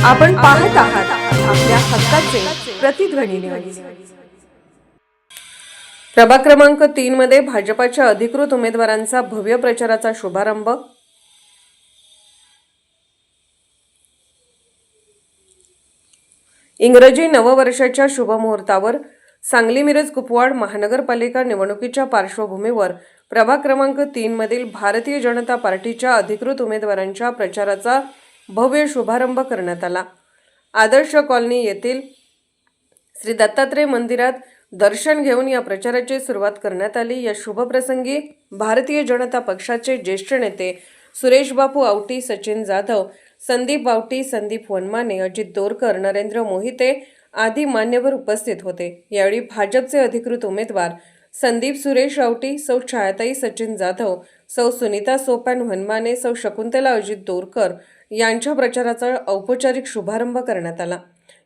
आपण पाहत आहात आपल्या हक्काचे प्रतिध्वनी न्यूज। प्रभाग क्रमांक 3 मध्ये भाजपाच्या अधिकृत उमेदवारांचा भव्य प्रचाराचा शुभारंभ। इंग्रजी नववर्षाच्या शुभमुहूर्तावर सांगली मिरज कुपवाड महानगरपालिका निवडणुकीच्या पार्श्वभूमीवर प्रभाग क्रमांक 3 मधील भारतीय जनता पार्टीच्या अधिकृत उमेदवारांच्या प्रचाराचा भव्य शुभारंभ करण्यात आला। आदर्श कॉलनी येथील श्री दत्तात्रय मंदिरात दर्शन घेऊन या प्रचाराची सुरुवात करण्यात आली। या शुभप्रसंगी भारतीय जनता पक्षाचे ज्येष्ठ नेते सुरेश बापू आवटी, सचिन जाधव, संदीप आवटी, संदीप वनमाने, अजित दोरकर, नरेंद्र मोहिते आदी मान्यवर उपस्थित होते। यावेळी भाजपचे अधिकृत उमेदवार संदीप सुरेश आवटी, सौ छायाताई सचिन जाधव, सौ सुनीता सोपान वनमाने, सौ शकुंतला अजित दोरकर यांच्या प्रचाराचा औपचारिक शुभारंभ करण्यात आला।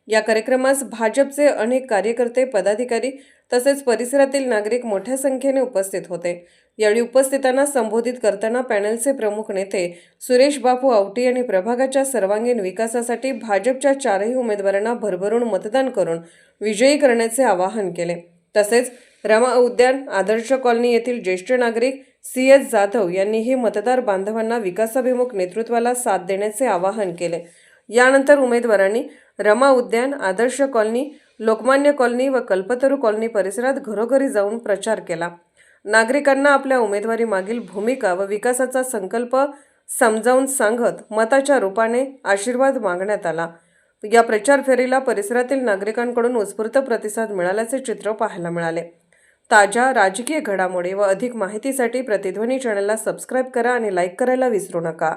या कार्यक्रमास भाजपचे अनेक कार्यकर्ते, पदाधिकारी तसेच परिसरातील नागरिक मोठ्या संख्येने उपस्थित होते। यावेळी उपस्थितांना संबोधित करताना पॅनलचे प्रमुख नेते सुरेश बापू आवटी यांनी प्रभागाच्या सर्वांगीण विकासासाठी भाजपच्या चारही उमेदवारांना भरभरून मतदान करून विजयी करण्याचे आवाहन केले। तसेच रमा उद्यान, आदर्श कॉलनी येथील ज्येष्ठ नागरिक CS जाधव यांनीही मतदार बांधवांना विकासाभिमुख नेतृत्वाला साथ देण्याचे आवाहन केले। यानंतर उमेदवारांनी रमा उद्यान, आदर्श कॉलनी, लोकमान्य कॉलनी व कल्पतरू कॉलनी परिसरात घरोघरी जाऊन प्रचार केला। नागरिकांना आपल्या उमेदवारी मागील भूमिका व विकासाचा संकल्प समजावून सांगत मताच्या रूपाने आशीर्वाद मागण्यात आला। या प्रचार फेरीला परिसरातील नागरिकांकडून उत्स्फूर्त प्रतिसाद मिळाल्याचे चित्र पाहायला मिळाले। ताज्या राजकीय घडामोडी व अधिक माहितीसाठी प्रतिध्वनी चॅनलला सबस्क्राईब करा आणि लाईक करायला विसरू नका।